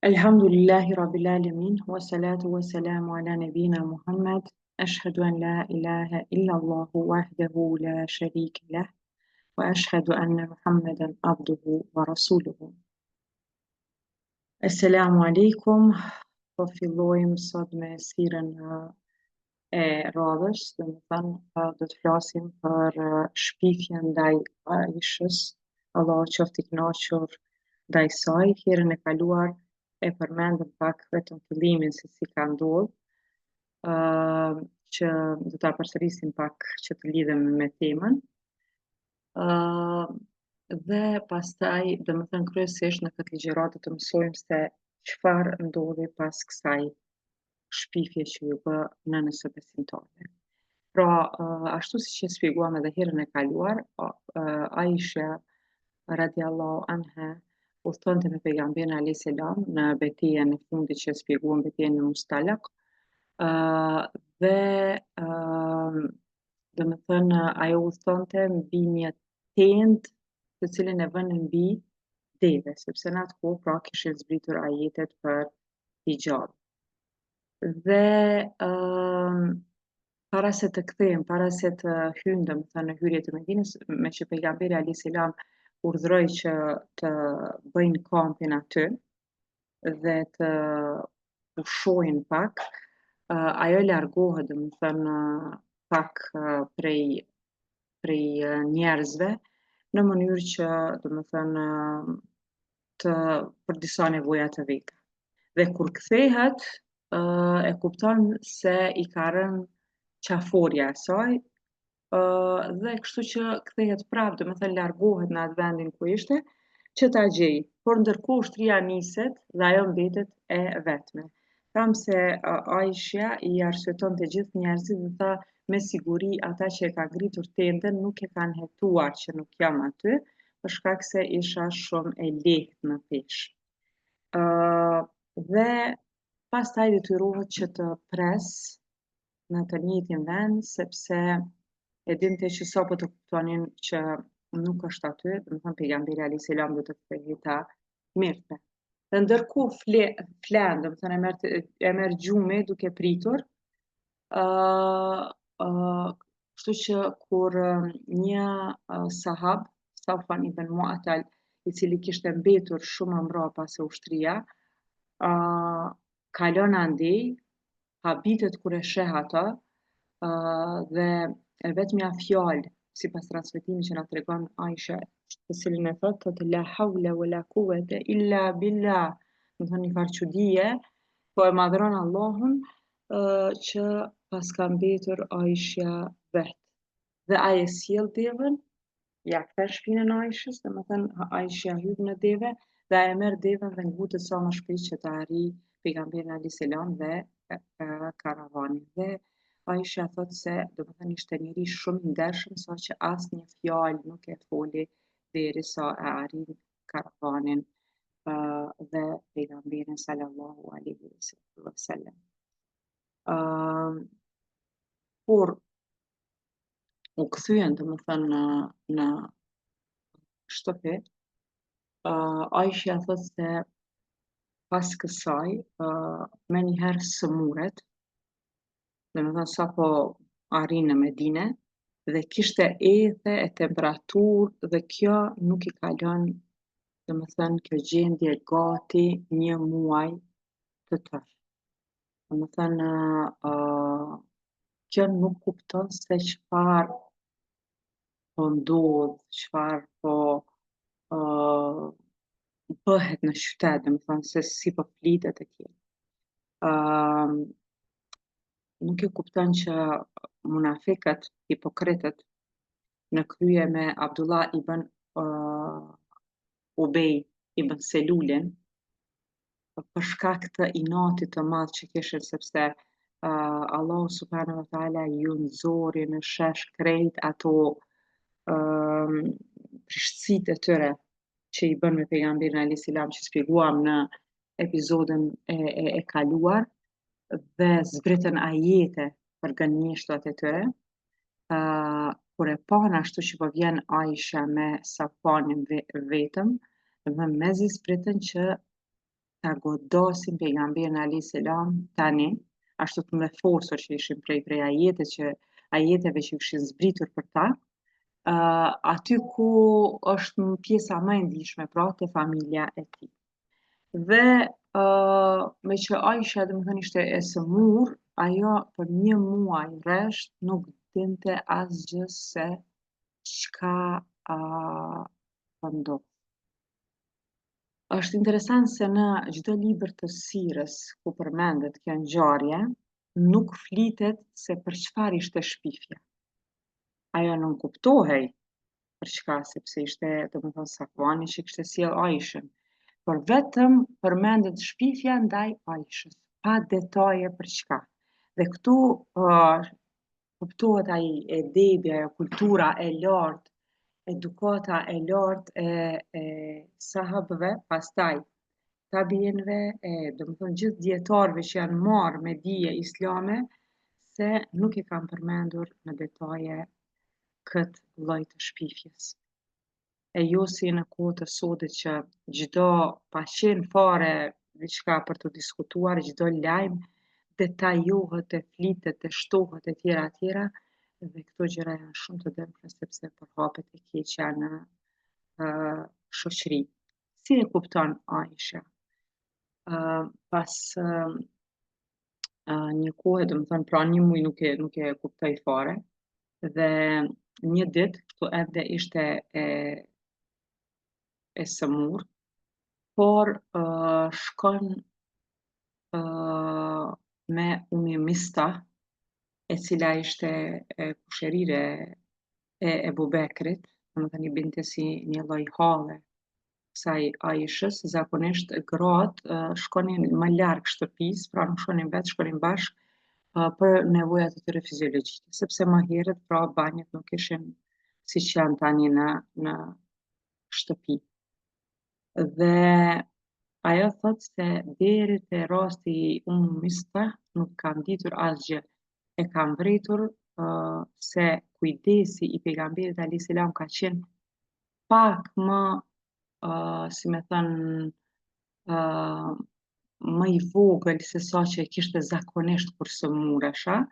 Elhamdulillahi Rabbil Alamin, wa salatu wa salamu ala nabina Muhammad. Ashhadu an la ilaha illa Allahu wahdahu la sharika lah, wa ashhadu anna Muhammadan abduhu wa rasuluhu. Assalamu alaikum. Po fillojmë sot me sirën e radhës, do të flasim për shpifjen ndaj Aishës. Allahu qoftë i kënaqur ndaj saj. Herën e kaluar e përmendëm pak vetëm fillimin se si ka ndodhur, që do ta përsërisim pak që të lidhem me temën. Dhe pastaj, domethënë kryesisht në këtë ligjëratë të mësojmë se çfarë ndodhi pas kësaj shpifje që ju bë nënës së besimtarëve. Pra, ashtu siç e shpjeguam edhe herën e kaluar, Aisha radiallahu anha udhtonte me pejgamberin alayhis salam në betejën e fundit që e shpjeguam, betejën e Mustalak, dhe domethënë ajo udhtonte mbi një tendë të cilën e vënë mbi deve, sepse në atë kohë pra kishin zbritur ajetet për hijab. Dhe para se të kthehen, para se të hyjnë domethënë në hyrje të Medinës, me që pejgamberi alayhis salam urdhëroi që të bëjnë kampin aty dhe të pushojnë pak, ajo largohet domethënë pak prej njerëzve në mënyrë që domethënë të për disa nevoja të veta. Dhe kur kthehet, e kupton se i ka rënë qaforja e saj, dhe kështu që kthehet prapë, domethënë largohet në atë vendin ku ishte, që ta gjej. Por ndërkohë ushtria niset dhe ajo mbetet e vetme. Tham se Aisha i arsyeton të gjithë njerëzit dhe tha me siguri ata që e kanë ngritur tendën nuk e kanë hetuar që nuk jam aty, për shkak se isha shumë e lehtë në peshë. Dhe pastaj detyrohet që të pres në të njëjtin vend, sepse e dinte që sapo të kuptonin që nuk është aty, domethënë pejgamberi alayhis salam do të kthehej ta mirte. Dhe ndërkohë flen, domethënë e merr gjumi duke pritur, kështu që kur një sahab, Safwan ibn Mu'attal, i cili kishte mbetur shumë më mbrapa se ushtria, kalon andej, habitet kur e sheh atë, dhe e vetmja fjalë sipas transmetimit që na tregon Aisha, të cilën e thotë la hawla wala quwwata illa billah, domethënë një farë çudie, po e madhron Allahun që pas ka mbetur Aisha vet. Dhe ai e sjell devën, ja kthen shpinën Aishës, domethënë Aisha hyr në deve dhe ai e merr devën dhe ngutet sa më shpejt që ta arrijë pejgamberin alayhis salam dhe karavanin. Dhe Aisha thotë se domethënë ishte njeri shumë i ndershëm, saqë asnjë fjalë nuk e foli derisa e arrin karavanin dhe pejgamberin sallallahu alaihi wasallam. Kur u kthyen domethënë në shtëpi, Aisha thotë se pas kësaj menjëherë sëmuret, domethënë sapo arrin në Medinë dhe kishte ethe e temperaturë dhe kjo nuk i ka lënë domethënë kjo gjendje gati 1 muaj të tërë. Domethënë kjo nuk kupton se çfarë po ndodh, çfarë po bëhet në qytet, domethënë se si po flitet e tjerë. Nuk e kupton që munafiqët, hipokritët, në krye me Abdullah ibn Ubej ibn Selulin, për shkak të inatit të madh që kishin, sepse Allahu subhanahu wa taala ju nxori në shesh krejt ato prishtësitë e tyre që i bën me pejgamberin alayhis salam, që shpjeguam në episodin e kaluar, dhe zbritën ajete për gënjeshtrat e tyre. Kur e pan ashtu që po vjen Aisha me Safwanin vetëm, Domethënë mezi spritën që ta godosin pejgamberin alayhis salam tani, ashtu të me forcë që ishin prej ajeteve që kishin zbritur për ta, aty ku është pjesa më e ndihshme, pra te familja e tij. Dhe me që Aisha domethënë ishte e sëmur, ajo për 1 muaj rresht nuk dinte asgjë se çka po ndodh. Është interesant se në çdo libër të sirës ku përmendet kjo ngjarje, nuk flitet se për çfarë ishte shpifja. Ajo nuk kuptohej për çka, sepse ishte domethënë Safwani që kishte sjell Aishën, por vetëm përmendet shpifja ndaj Aishës, pa detaje për çka. Dhe këtu kuptohet ai edebi, ajo kultura e lartë, edukata e lartë e sahabëve, pastaj tabiinëve, domethënë gjithë dietarëve që janë marrë me dije islame, se nuk e kanë përmendur në detaje këtë lloj të shpifjes. E jo si në kohë të sodit që çdo pa qenë fare diçka për të diskutuar, çdo lajm detajohet, e flitet, e shtohet e tjera, dhe këto gjëra janë shumë të dëmshme sepse përhapet e keqja në shoqëri. Si e kupton Aisha? Pas një kohe, domethënë pra 1 muaj nuk e kuptoi fare, dhe një ditë këtu ende ishte e sëmur, por shkon me Umi Mistah, e cila ishte kushërire e Ebu Bekrit, domethënë i binte si një lloj halle kësaj Aishës. Zakonisht gratë shkonin më larg shtëpisë, pra nuk shkonin vetë, shkonin bashkë për nevojat e tyre fiziologjike, sepse më herët pra banjët nuk ishin siç janë tani në shtëpi. Dhe ajo thotë se deri te rasti i Mistah nuk kam ditur asgjë. E kam vritur se kujdesi i pejgamberit alayhis salam ka qenë pak më, si me thënë, më i vogël se sa që e kishte zakonisht kur sëmuresha,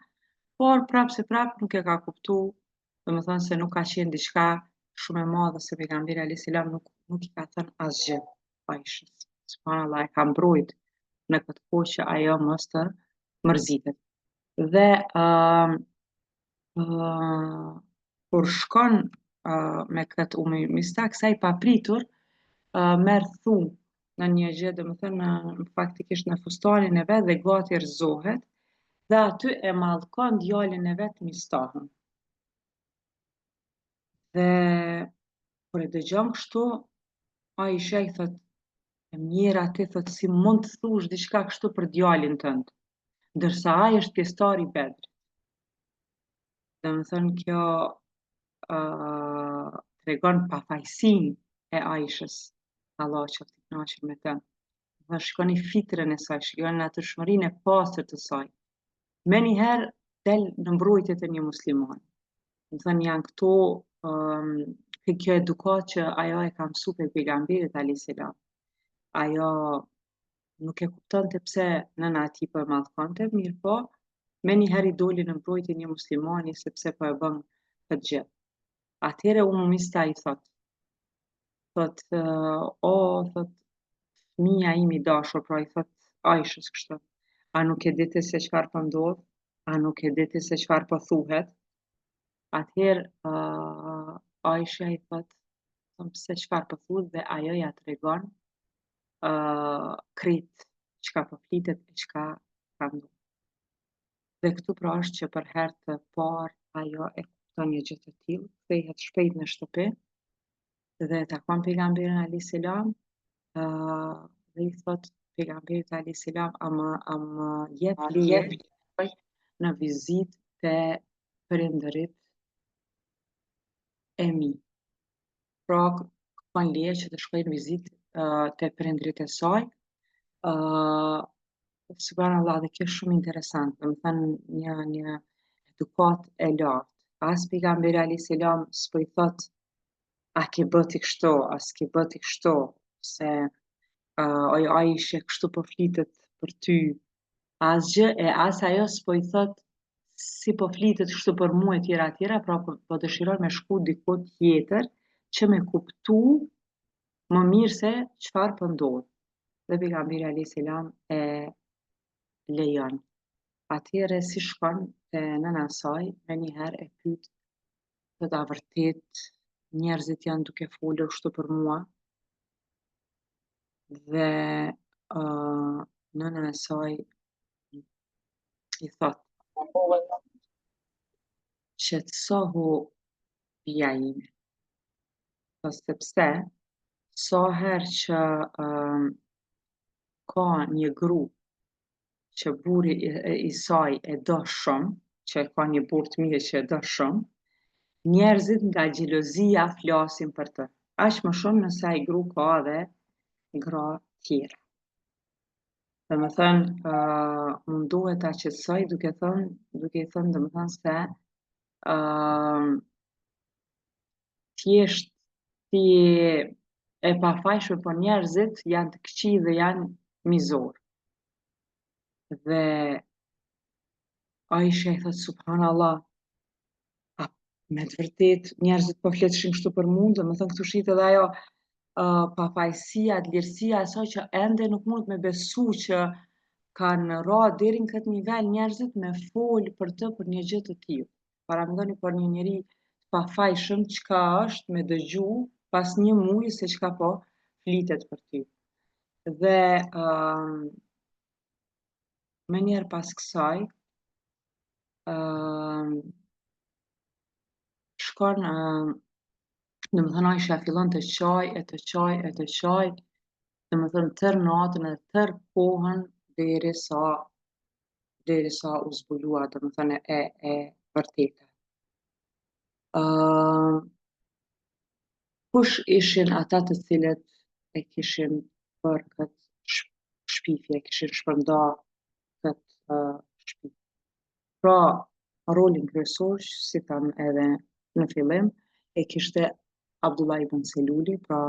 por prap se prap nuk e ka kuptu, domethënë se nuk ka qenë diçka shumë e madhe, se pejgamberi alayhis salam nuk i ka thënë asgjë Aishës. Subhanallahu, e ka mbrojt në këtë kohë që ajo mos të mërzitet. Dhe kur shkon me këtë Umi Mistah, kësaj papritur, merr thumë në një gjë, domethënë faktikisht në fustanin e vet, dhe gati rrëzohet, dhe aty e mallkon djalin e vet Mistahun. Dhe kur e dëgjon kështu, Aisha i thot: "E mjera ti, thot, si mund të thush diçka kështu për djalin tënd, ndërsa ai është pjesëtar i Bedrit." Domethënë kjo tregon pafajësinë e Aishës, Allah qoftë i kënaqur me të. Dhe shikoni fitrën e saj, shikoni natyrshmërinë e pastër të saj. Menjëherë del në mbrojtje të një muslimani. Domethënë janë këto kjo edukat që ajo e ka mësuar prej pejgamberit alayhis salam. Ajo nuk e kuptonte pse nëna e tij po e mallkonte, mirë po, menjëherë i doli në mbrojtje një muslimani sepse po e bën këtë gjë. Atëherë Mistah i thot, o, thot, fëmia im i dashur, pra i thot Aishës kështu, a nuk e di ti se çfarë po ndodh? A nuk e di ti se çfarë po thuhet? Atëherë Aisha i thot, pse çfarë po thuhet, dhe ajo ja tregon krejt çka po flitet e çka ka ndodhur. Dhe këtu pra është që për herë të parë ajo e kupton një gjë të tillë, kthehet shpejt në shtëpi dhe e takon pejgamberin alayhis salam, dhe i thot pejgamberit alayhis salam, a më jep leje në vizitë te prindërit e mi. Pra kërkon leje që të shkoj në vizitë te prindërit e saj. Subhanallahu, dhe kjo është shumë interesant, domethënë një edukat e lartë. As pejgamberi alayhis salam s'po i thot a ke bë ti kështu, a s'ke bë ti kështu, se ai ishe kështu po flitet për ty, asgjë e as ajo s'po i thot si po flitet kështu për mua e tjera, pra po dëshiron me shku diku tjetër që me kuptu më mirë se çfarë po ndodh. Dhe pejgamberi alayhis salam e lejon. Atëherë si shkon te nëna e saj, menjëherë e pyet, thot a vërtet njerëzit janë duke folur kështu për mua? Dhe nëna e saj i thot, qetësohu fija ime, po sepse sa herë që ka një gru që burri i saj e do shumë, që ka një burr të mirë që e do shumë, njerëzit nga xhelozia flasin për të. Aq më shumë nëse ai gru ka edhe gra tjera. Domethënë, munduhet ta qetësoj duke i thënë domethënë se thjesht ti e pafajshme, po njerëzit janë të këqij dhe janë mizor. Dhe Aisha i thot subhanallah, a me të vërtet njerëzit po fletëshin kështu për mua, domethënë këtu shit edhe ajo pafajësia, vlerësia e saj që ende nuk mund me besu që kanë ra deri në këtë nivel njerëzit me fol për të për një gjë të tillë. Paramendoni për një njeri pafajshëm çka është me dëgju pas një muaji se çka po flitet për ty. Dhe menjëherë pas kësaj shkon domethënë Aisha fillon të qaj, domethënë tër natën edhe tër kohën derisa u zbulua domethënë e vërteta. Kush ishin ata të cilët e kishin bërë këtë shpifje, kishin shpërnda këtë shpifje. Pra, rolin kryesor, si tham edhe në fillim, e kishte Abdullah ibn Seluli, pra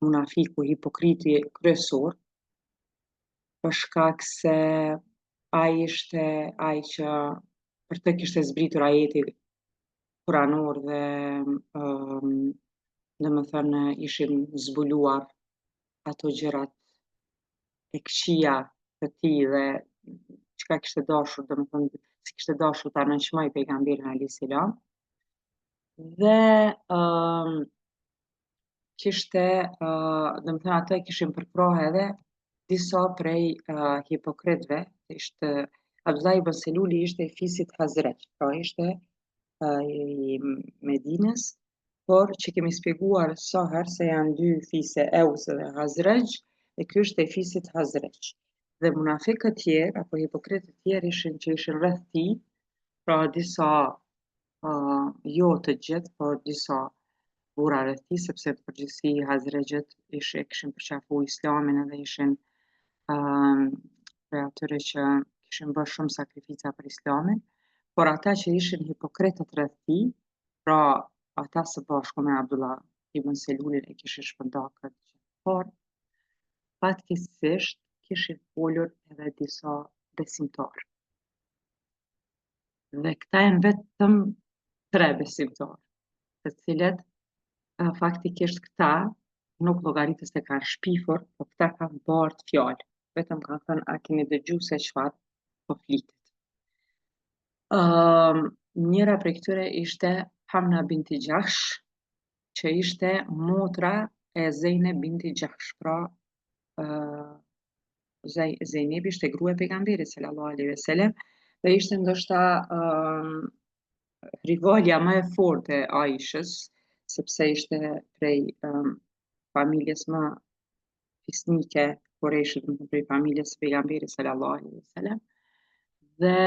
munafiku, hipokriti kryesor, për shkak se ai ishte ai që për të kishte zbritur ajeti kuranor dhe domethënë ishin zbuluar ato gjërat e këqija të tij dhe çka kishte dashur, domethënë si kishte dashur ta nënçmoj pejgamberin alayhis salam. Dhe kishte, domethënë atë e kishin përkrahë edhe disa prej hipokritëve, ishte Abdullah ibn Seluli ishte i fisit Hazraq, pra ishte i Medinës, por që kemi spjeguar sa herë se janë dy fise Eus dhe Hazraq, dhe ky është i fisit Hazraq. Dhe munafikët tjerë apo hipokritët tjerë që ishin rreth tij, pra disa jo të gjithë, por disa burra rreth tij, sepse në përgjithësi Hazraxhet kishin përqafuar Islamin edhe ishin prej atyre që kishin bërë shumë sakrifica për Islamin, por ata që ishin hipokritët rreth tij, pra ata së bashku me Abdullah ibn Selulin e kishin shpërndarë këtë gjë. Por fatkeqësisht kishin folur edhe disa besimtarë. Dhe këta janë vetëm 3 besimtarë, të cilët faktikisht këta nuk llogaritet se kanë shpifur, por këta kanë bartë fjalë. Vetëm kanë thënë a keni dëgju se çfarë po flitet. Njëra prej këtyre ishte Hamna binti Jahsh, që ishte motra e Zeynep binti Jahsh, pra Zeynep ishte gruaja e pejgamberit sallallahu alaihi wasallam dhe ishte ndoshta rivalja më e fortë e Aishës, sepse ishte prej familjes më fisnike Qurayshit, prej familjes së pejgamberit sallallahu alaihi wasallam. Dhe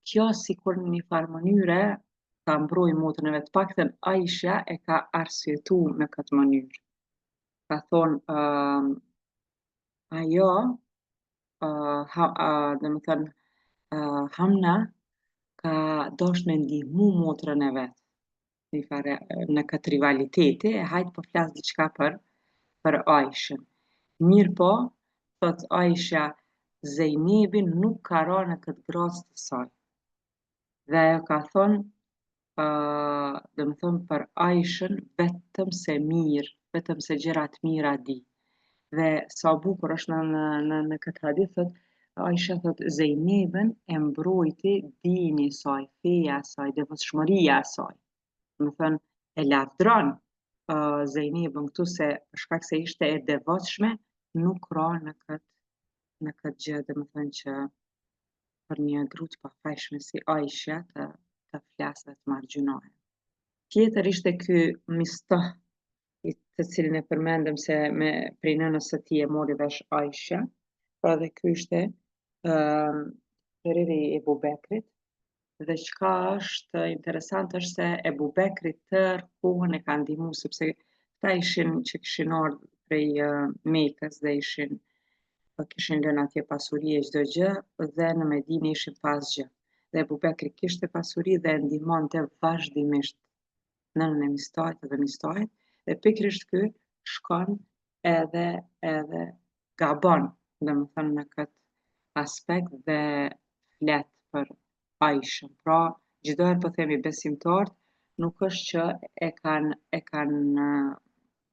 kjo sikur në një farë mënyre ka mbrojë motrën e vet, paktën Aisha e ka arsyetuar në këtë mënyrë. Ka thonë ajo domethënë Hamna ka dashur me ndihmu motrën e vet. një fare në këtë rivalitete, e hajtë po flasë diçka për Aishën. Mirë po, thot Aisha, Zejnebin nuk ka ra në këtë gracë të saj. Dhe ajo ka thonë, dhe më thonë për Aishën, vetëm se mirë, vetëm se gjërat mira di. Dhe sa bukur është në këtë hadith, thot, Aisha thot, Zejnebën e mbrojti dini i saj, feja e saj, devotshmëria e saj. Dhe më thonë, e lavdron Zejnebën këtu se për shkak se ishte e devotshme, nuk ra në këtë gjë, dhe më thënë që për një gru të pafajshme si Aisha të flasë dhe të marrë gjunohe. Tjetër ishte ky Mistah, të cilin e përmendëm se prej nënës së tij e mori vesh Aisha, pra dhe ky ishte periri i Ebu Bekrit, dhe çka është interesant është se Ebu Bekri tërë kohën e ka ndihmu, sepse këta ishin që kishin ardhur prej Mekës dhe kishin lënë atje pasuri e çdo gjë, dhe në Medinë ishin pa asgjë. Dhe Ebu Bekri kishte pasuri dhe e ndihmonte vazhdimisht nënën e Mistahit dhe Mistahit, dhe pikërisht ky shkon edhe gabon, domethënë në këtë aspekt dhe flet për Aishën. Pra, çdo herë po themi besimtarët, nuk është që e kanë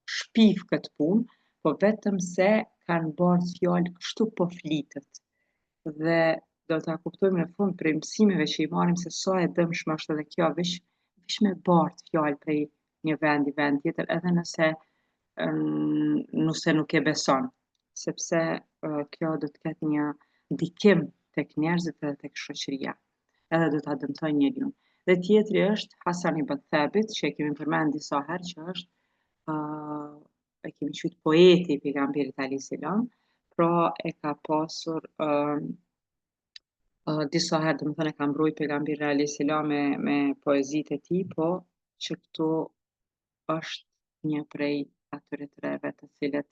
shpif këtë punë, po vetëm se kanë bardhë fjalë kështu po flitet. Dhe do ta kuptojmë në fund prej mësimeve që i marrim se sa e dëmshme është edhe kjo veç me bardhë fjalë prej një vendi vend tjetër, edhe nëse nuk e beson, sepse kjo do të ketë një ndikim tek njerëzit edhe tek shoqëria, edhe do ta dëmtojë njeriu. Dhe tjetri është Hasan ibn Thabit, që e kemi përmend disa herë, që është e kemi qujt poeti i pejgamberit alayhis salam, pra e ka pasur disa herë, domethënë e ka mbrojtur pejgamberin alayhis salam me poezitë e tij, po që këtu është një prej atyre treve të cilët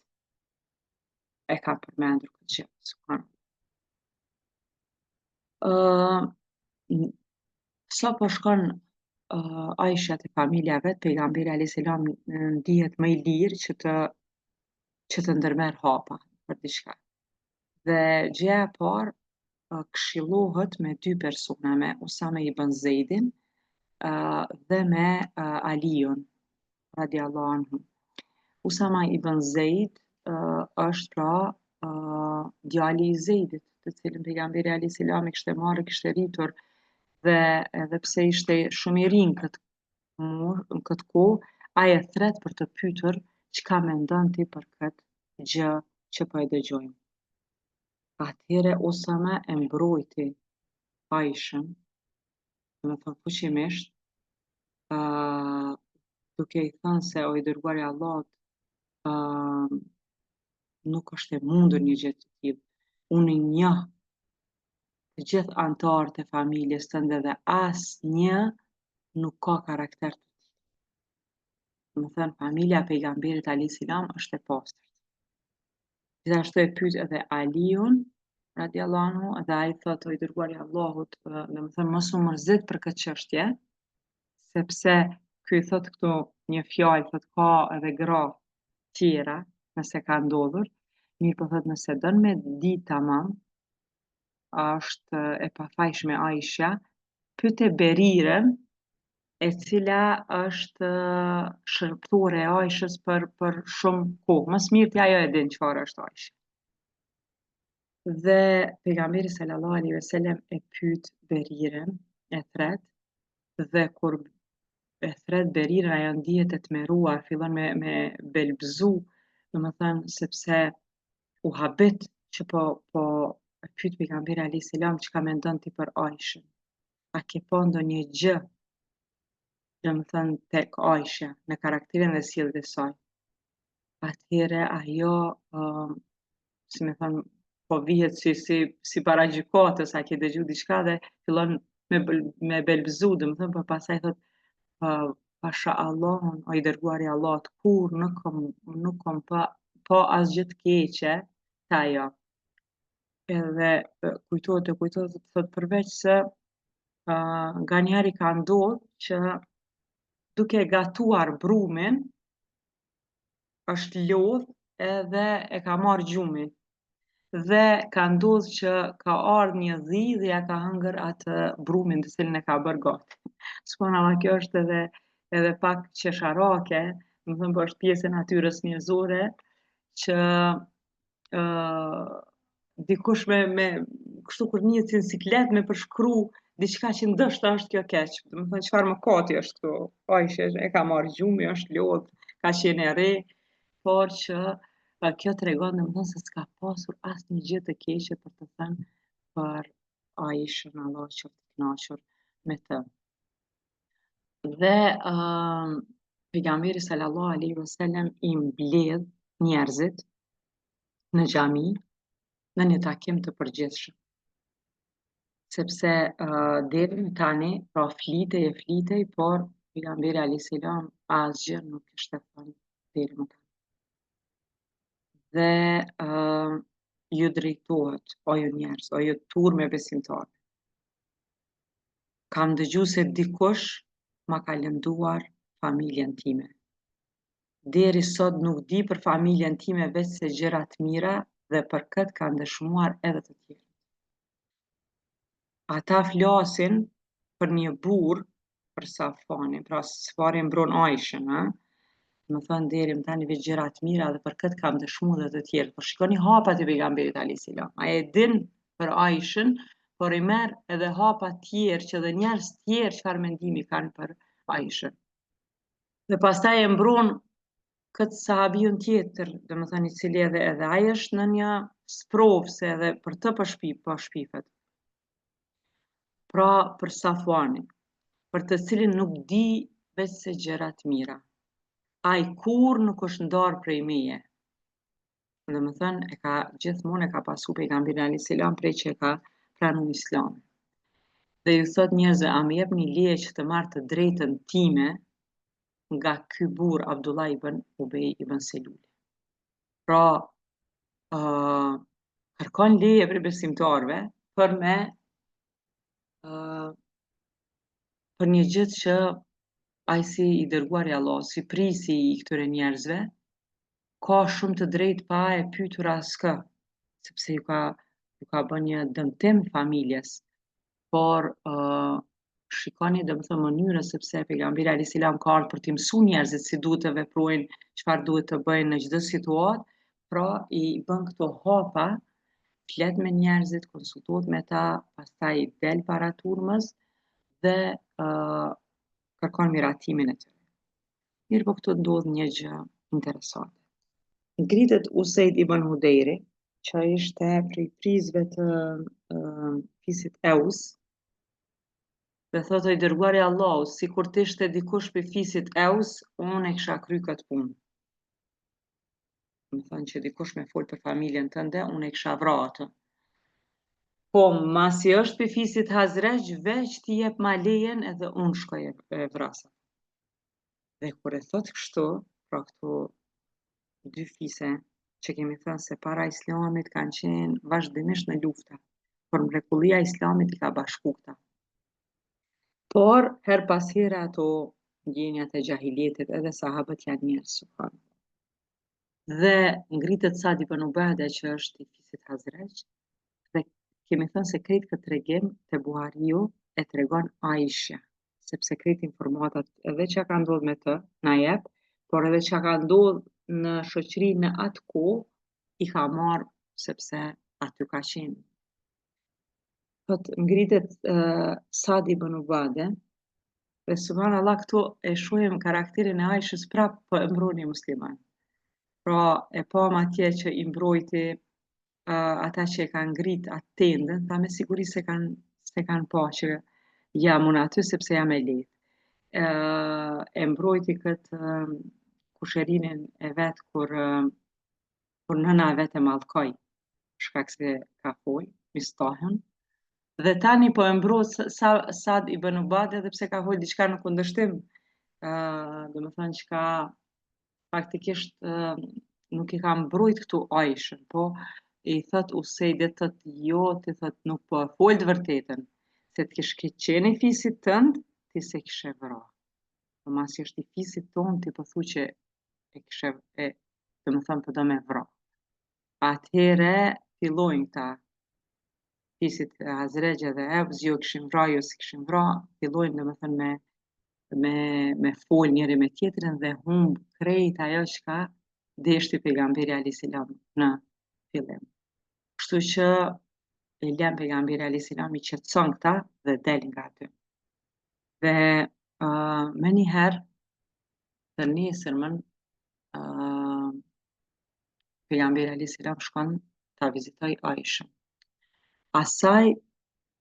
e ka përmendur këtë gjë. Subhanallahu. Sa po shkon Aisha te familja vet, pejgamberi alayhis salam ndihet më i lirë që të ndërmerr hapa për diçka. Dhe gjëja e parë këshillohet me dy persona, me Usame ibn Zeidin dhe me Aliun radiallahu anhu. Usama ibn Zeid është pra djali i Zeidit, të cilin pejgamberi alayhis salam e kishte marrë, kishte rritur, dhe edhe pse ishte shumë i ri në këtë kohë, ai e thret për të pyetur çka mendon ti për këtë gjë që po e dëgjojmë. Atëherë Usama e mbrojti Aishën, domethënë fuqimisht, duke i thënë se o i dërguari i Allahut, nuk është e mundur një gjë të tillë. Unë i njoh të gjithë anëtarët e familjes tënde dhe asnjë nuk ka karakter të tillë. Domethënë familja e pejgamberit alayhis salam është e pastërt. Gjithashtu e pyet edhe Aliun radiallahu anhu, dhe ai thotë o i dërguari i Allahut, domethënë mos u mërzit për këtë çështje, sepse ky thot këtu një fjalë, thot ka edhe gra tjera, nëse ka ndodhur, mirë po thot nëse don me ditë tamam, është e pafajshme Aisha, pyete Berirën, e cila është shërptore e Aishës për shumë kohë. Më së miri ajo e din çfarë është Aisha. Dhe pejgamberi sallallahu alaihi wasallam e pyet Berirën, e thret, dhe kur e thret Berirën, ajo ndihet e tmerruar, fillon me belbzu, domethënë sepse u habit që po e pyet pejgamberi alayhis salam çka mendon ti për Aishën. A ke pa ndonjë gjë, domethënë tek Aisha, në karakterin dhe sjelljen e saj? Atëherë ajo, si më thon, po vihet si paragjykatës, a ke dëgju diçka, dhe fillon me belbzu, domethënë, por pastaj thot, pasha Allahun, o i dërguari i Allahut, kur nuk kom pa asgjë të keqe te ajo. Edhe kujtohet, thot përveç se nganjëherë i ka ndodhur që duke gatuar brumin, është lodh edhe e ka marrë gjumin. Dhe ka ndodhur që ka ardhur një dhi dhe ja ka hëngër atë brumin të cilin e ka bërë gati. Subhanallahu, kjo është edhe pak qesharake, do të thënë, po është pjesë e natyrës njerëzore që dikush me kështu kur njihet si në siklet me përshkru diçka që ndoshta është kjo keq. Do të thënë, çfarë mëkati është këtu? Ajse e ka marrë gjumi, është lodh, ka qenë e re, por që kjo tregon domethënë se s'ka pasur asnjë gjë të keqe për të thënë për Aishën, Allah qoftë i kënaqur me të. Dhe pejgamberi sallallahu alaihi wasallam i mbledh njerëzit në xhami në një takim të përgjithshëm. Sepse deri më tani, pra flitej, por pejgamberi alayhis salam asgjë nuk kishte thënë deri më tani. Dhe ju drejtohet, o ju njerëz, o ju turme besimtarë. Kam dëgjuar se dikush ma ka lënduar familjen time. Deri sot nuk di për familjen time veç se gjëra të mira dhe për këtë kanë dëshmuar edhe të tjerë. Ata flasin për një burr, për Safanin, pra Safani mbron Aishën, më thënë deri më tani veç gjëra të mira dhe për këtë kam dëshmuar edhe të tjerë. Por shikoni hapat e pejgamberit alayhis salam. Ai e din për Aishën, por i merr edhe hapa tjerë që dhe njerëz tjerë çfarë mendimi kanë për Aishën. Dhe pastaj e mbron këtë sahabiun tjetër, domethënë i cili edhe ai është në një sprovë se edhe për të po shpifet. Pra për Safanin, për të cilin nuk di veç se gjëra të mira. Ai kur nuk është ndarë prej meje. Domethënë gjithmonë e ka pasu pejgamberi alayhis salam prej që e ka pranuar Islamin. Dhe ju thot njerëzve, a më jepni leje që të marr të drejtën time nga ky burr Abdullah ibn Ubej ibn Selul. Pra kërkon leje për besimtarëve për për një gjë që ai si i dërguari i Allahut, si prisi i këtyre njerëzve, ka shumë të drejtë pa e pyetur askë, sepse ju ka bën një dëmtim familjes. Por shikoni domethënë mënyrën sepse pejgamberi alayhis salam ka ardhur për t'i mësuar njerëzit si duhet të veprojnë, çfarë duhet të bëjnë në çdo situatë, pra i bën këto hapa, flet me njerëzit, konsultohet me ta, pastaj del para turmës dhe kërkon miratimin e tyre. Mirë, po këtu ndodh një gjë interesante. Ngritet Usaid ibn Hudejri, që ishte prej prizve të fisit Eus, dhe thotë i dërguari i Allahut, sikur të ishte dikush për fisit Eus, unë e kisha kry këtë punë. Më thënë që dikush me fol për familjen tënde, unë e kisha vrarë atë. Po, masi është për fisit Hazreq, veç t'i jep ma lejen edhe unë shkoj e vrasa. Dhe kur e thot kështu, pra këtu dy fise që kemi thënë se para Islamit kanë qenë vazhdimisht në lufta, por mrekullia e Islamit i ka bashku këta. Por her pas here ato ndjenjat e xahiljetit edhe sahabët janë njerëz subhanallahu. Dhe ngritet Sa'd ibn Ubada që është i fisit Hazreq, dhe kemi thënë se krejt këtë tregim te Buhariu e tregon Aisha, sepse krejt informatat edhe që ka ndodhur me të na jep, por edhe që ka ndodhur në shoqërinë në atë kohë i ka marrë sepse aty ka qenë. Thot ngritet Sa'd ibn Ubada dhe subhanallahu këtu e shohim karakterin e Aishës prap po e mbroni musliman. Pra e pam atje që i mbrojti ata që e kanë ngrit atë tendën, tha me siguri se kanë pa që jam unë aty sepse jam e lehtë. E mbrojti këtë kushërinin e vet kur nëna e vet e mallkoi, shkak se ka fol, Mistahun. Dhe tani po e mbrojt Sa'd ibn Ubada edhe pse ka fol diçka në kundërshtim, domethënë që ka faktikisht nuk i ka mbrojt këtu Aishën, po i thot Usaidit, thot jo, ti thot nuk po e fol të vërtetën, se të kish qenë i fisit tënd, ti se kishe vrarë. po masi është i fisit tonë, ti po thu që e kishe, do më thënë, po do me vra. Atëhere, fillojnë këta fisit e Hazregje dhe Ebs, jo kishin vra, jo si kishin vra, fillojnë, do më thënë, me fol njëri me tjetrin dhe humb krejt ajo çka deshti pejgamberi alayhis salam në fillim. Kështu që e lën pejgamberi alayhis salam i qetëson këta dhe del nga aty. Dhe më njëherë të nesërmën pejgamberi alayhis salam shkon ta vizitoj Aishën. Asaj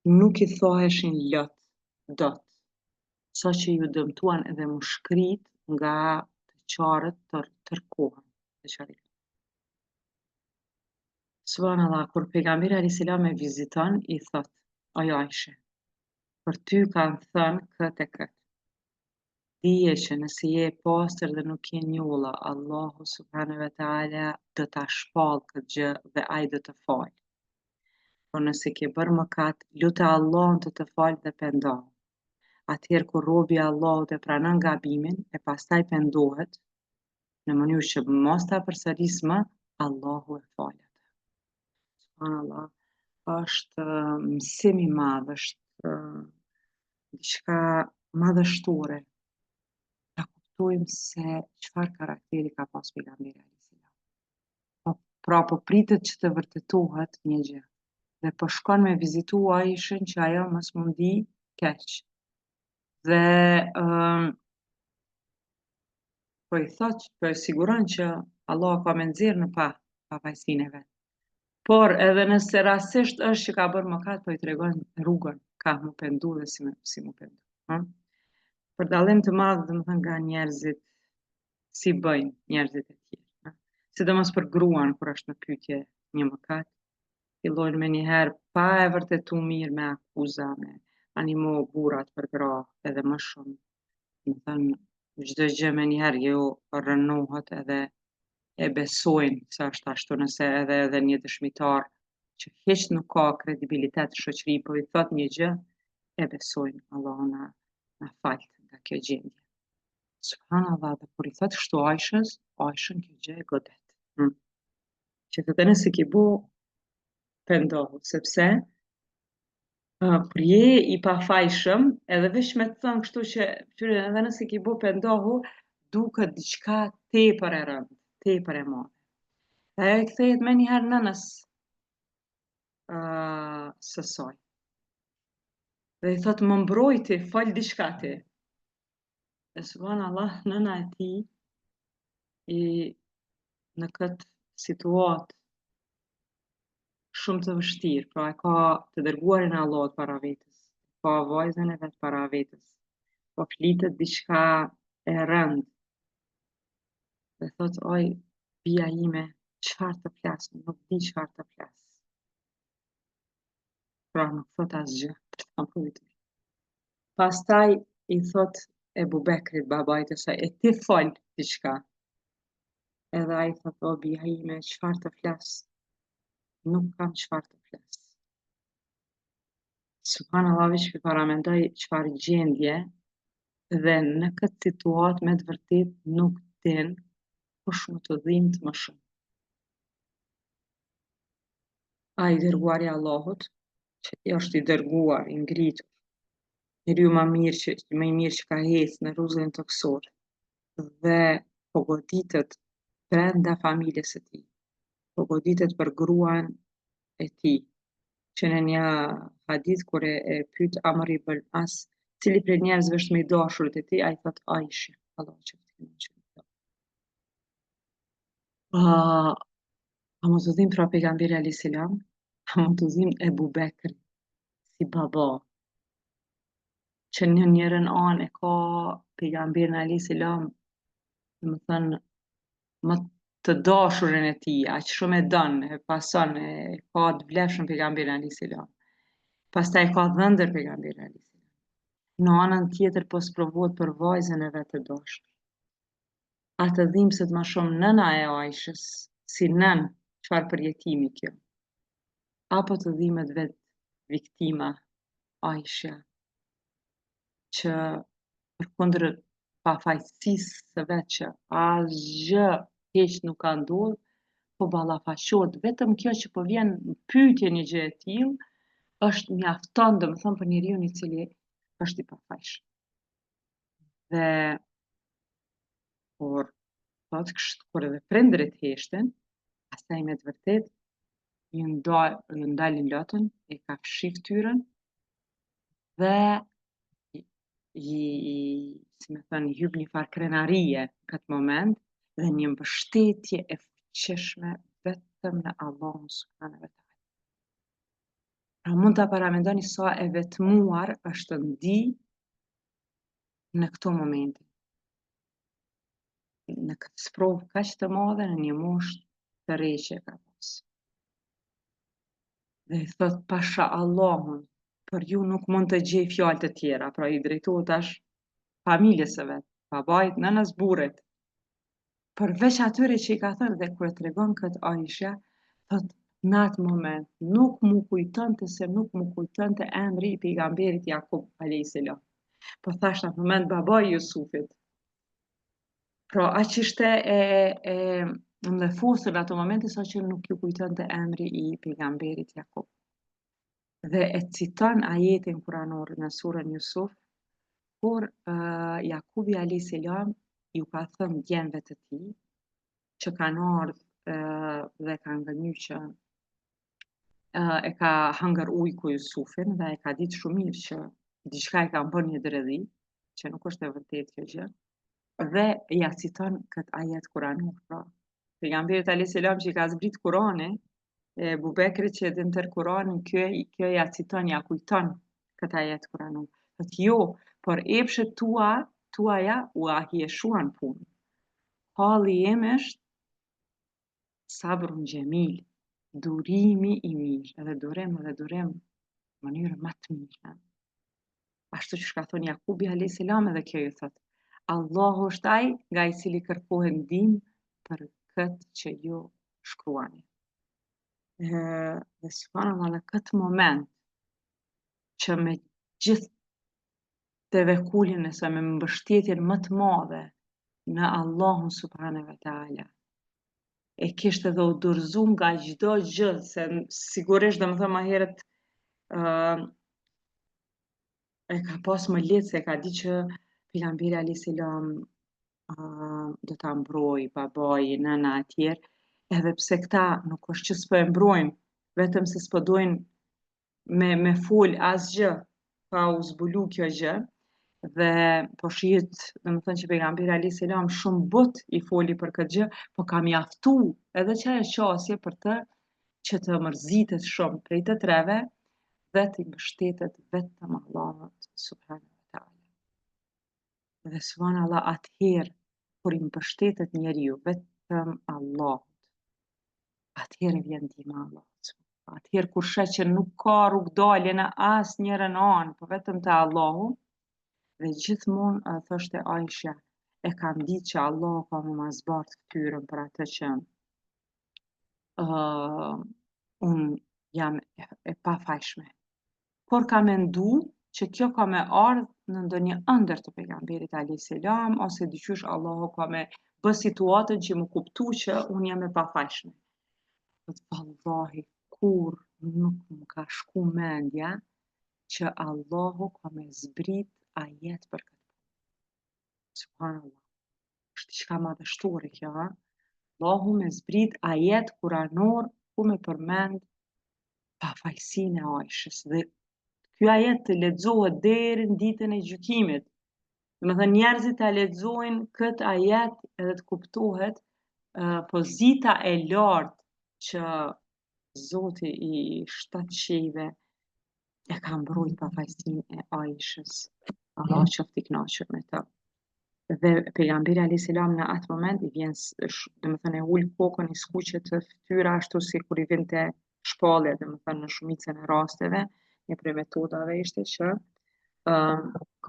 nuk i thoheshin lot dot, sa që ju dëmtuan edhe mushkrit nga të qarët tërkohën. Subhanallah, kur pejgamberi alayhis salam e viziton, i thot, o Aisha, për ty kanë thënë këtë e këtë. Dije që nëse je e pastër dhe nuk je njolla, Allahu subhanahu wa taala do ta shpall këtë gjë dhe ai do të falë. Por nëse ke bërë mëkat, lutë Allahun të të falë dhe pendohu. Atëherë kur robi i Allahut e pranon gabimin e pastaj pendohet, në mënyrë që mos ta përsëris më, Allahu e fal atë. Subhanallah, është mësim i madh, është diçka madhështore. Ta kuptojmë se çfarë karakteri ka pas pejgamberi alayhis salam. Pra po pritet që të vërtetohet një gjë. Dhe po shkon me vizitu Aishën që ajo mos mundi keq. Dhe po i thot, po e siguron që Allah ka me nxjerrë në pavajsinë e vet. Por edhe nëse rastisht është që ka bërë mëkat, po i tregon rrugën, ka mu pendu dhe si mu pendu. Për dallim të madh, domethënë nga njerëzit, si bëjnë njerëzit e tjerë. Sidomos për gruan kur është në pyetje një mëkat, fillojnë me njëherë pa e vërtetu mirë me akuza, me animo burrat për gra edhe më shumë. Domethënë çdo gjë me njëherë jo rënohet edhe e besojnë se është ashtu, nëse edhe një dëshmitar që hiç nuk ka kredibilitet në shoqëri, po i thot një gjë, e besojnë. Allahu na fal nga kjo gjendje. Subhanallah, dhe kur i thot kështu Aishën kjo gjë e godet. Që të të nëse ki bu, pendohu, sepse kur je i pafajshëm, edhe veç me të thënë kështu që edhe nëse ki bu pendohu, duket diçka tepër e rëndë, tepër e madhe. Dhe ajo i kthehet më njëherë nënës së saj. Dhe i thot, më mbrojti, fal diçka ti. Dhe subhanallah, nëna e tij në këtë situatë shumë të vështirë, pra e ka të dërguarin e Allahut para vetës, ka vajzën e vet para vetës, po flitet diçka e rëndë. Dhe thot, oj, bia ime, çfarë të flas, nuk di çfarë të flas. Pra nuk thot asgjë, për ta mbrojtur. Pastaj i thot Ebu Bekrit, babait të saj, e ti fal diçka. Edhe ai thot, o bia ime, çfarë të flas? Nuk kam çfarë të flas. Subhanallahu, veç për paramendoj çfarë gjendje dhe në këtë situatë me të vërtet nuk din kush më të dhimbë më shumë. Ai dërguari i Allahut, që është i dërguar, i ngritur, njeriu më i mirë që ka ecë në rrugën toksor dhe po goditet brenda familjes së tij. Po goditet për gruan e tij, që në një hadith kur e pyet Amr ibn As, cili prej njerëzve është më i dashurit e tij, ai thot Aisha, Allahu qoftë me qenë. A mos u dhim pra pejgamberi alayhis salam, a mos u dhim Ebu Bekri si baba, që në njërën anë e ka pejgamberin alayhis salam, domethënë më të dashurin e tij, aq shumë e don, e pason, e ka të vlefshëm pejgamberin alayhis salam. Pastaj ka dhëndër pejgamberi alayhis salam. Në anën tjetër po sprovohet për vajzën e vet të dashur. Atë dhimbset më shumë nëna e Aishës, si nën, çfarë përjetimi kjo. Apo të dhimbet vet viktima Aisha, që përkundër pafajësisë së vet që asgjë keq nuk ka ndodhur, po ballafaqohet vetëm kjo që po vjen pyetje një gjë e tillë, është mjafton domethënë për njeriu i cili është i pafajshëm. Dhe kur kur edhe prindërit heshtin, pastaj me të vërtet ju ndalin lotën, e ka fshi fytyrën dhe si me thënë, i hyp një farë krenarie këtë moment dhe një mbështetje e fuqishme vetëm në Allahun subhanahu wa taala. Pra mund ta paramendoni sa e vetmuar është ndi në këto momente. Në këtë sprovë kaq të madhe në një moshë të re që ka pas. Dhe i thot pasha Allahun, për ju nuk mund të gjej fjalë të tjera, pra i drejtohet tash familjes së vet, babait, nënës, burrit. Përveç atyre që i ka thënë dhe kur e tregon këtë Aisha, thot në atë moment nuk mu kujtonte emri i pejgamberit Jakub alayhis salam. Po thash në atë moment babai i Jusufit. Pra aq ishte e mlefosur në ato momente sa që nuk ju kujtonte emri i pejgamberit Jakub. Dhe e citon ajetin kuranor në surën Jusuf, kur Jakubi alayhis salam ju ka thënë djemve të tij që kanë ardhur dhe kanë gënjur që e ka hëngër ujë ku Jusufin dhe e ka ditë shumë mirë që diçka e ka bërë një dredhi, që nuk është e vërtetë kjo gjë. Dhe ja citon këtë ajet kuranor. Pra, pejgamberit alayhis salam që i ka zbrit Kurani, e Bubekrit që e din tër Kuranin, kjo ja citon, ja kujton këtë ajet kuranor. Thot jo, por epshet tuaja u ahieshuan punë. Halli im është sabrun gjemil, durimi i mirë, edhe durim në mënyrë më të mirë. Ashtu që ka thonë Jakubi alayhis salam, edhe kjo ju thot. Allahu është ai nga i cili kërkohet ndihmë për këtë që ju shkruani. Dhe subhanallahu në këtë moment që me gjithë tevekulin nëse me mbështetjen më të madhe në Allahun subhanahu wa taala e kishte dhe u dorëzuar nga çdo gjë, se sigurisht domethënë më herët e ka pas më lehtë se ka ditë që pejgamberi alayhis salam do ta mbroj babai, nëna e tjerë, edhe pse këta nuk është që s'po e mbrojnë, vetëm se s'po dojnë me fol asgjë, pa u zbulu kjo gjë. Dhe po shihet, domethënë që pejgamberi alayhis salam shumë but i foli për këtë gjë, po ka mjaftu edhe që ajo qasje për të që të mërzitet shumë prej të treve dhe të mbështetet vetëm Allahut subhanahu wa taala. Dhe subhanallahu atëherë kur i mbështetet njeriu vetëm Allahut, atëherë vjen ndihma e Allahut. Atëherë kur sheh që nuk ka rrugdalje në asnjërin anë, po vetëm te Allahu, dhe gjithmonë thoshte Aisha, e kam ditë që Allahu ka më zbart fytyrën për atë që unë jam e pafajshme. Por ka mendu që kjo ka me ardhë në ndonjë ëndër të pejgamberit alayhis salam, ose diqysh Allahu ka me bë situatën që më kuptu që unë jam e pafajshme. Vallahi, kur nuk më ka shku mendja që Allahu ka me zbrit ajet për këtë. Subhanallah. Është diçka madhështore kjo, ha? Allahu me zbrit ajet kuranor ku me përmend pafajësinë e Aishës. Dhe ky ajet të lexohet deri në ditën e gjykimit. Domethënë njerëzit ta lexojnë këtë ajet edhe të kuptohet pozita e lartë që Zoti i 7 qiejve e ka mbrojtë pafajësinë e Aishës. Allahu qoftë i kënaqur me të. Dhe pejgamberi alayhis salam në atë moment i vjen, domethënë e ul kokën, i skuqet fytyra ashtu si kur i vinte shpallja, domethënë në shumicën e rasteve, një prej metodave ishte që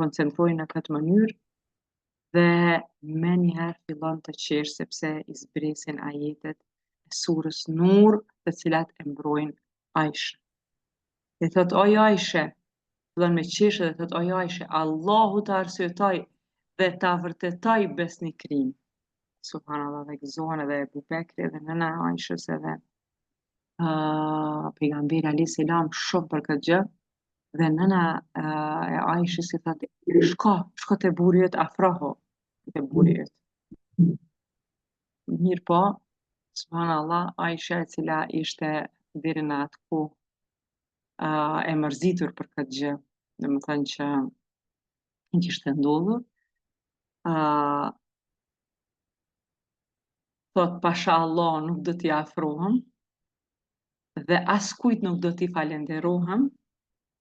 koncentrojnë në këtë mënyrë dhe menjëherë fillon të qesh sepse i zbresin ajetet e surës Nur, të cilat e mbrojnë Aishën. Dhe thot, o Aisha, fillon me qesh dhe thot, o Aisha, Allahu të arsyetoj dhe ta vërtetoj besnikrin. Subhanallah, dhe gëzohen edhe Ebu Bekri dhe nëna Aishës edhe pejgamberi alayhis salam shumë për këtë gjë dhe nëna e Aishës i thotë shko te burri yt, afrohu te burri yt. Mirë po, subhanallah, Aisha e cila ishte deri në atë kohë e mërzitur për këtë gjë, domethënë që i kishte ndodhur, thot pasha Allah nuk do t'i afrohem dhe as kujt nuk do t'i falenderohem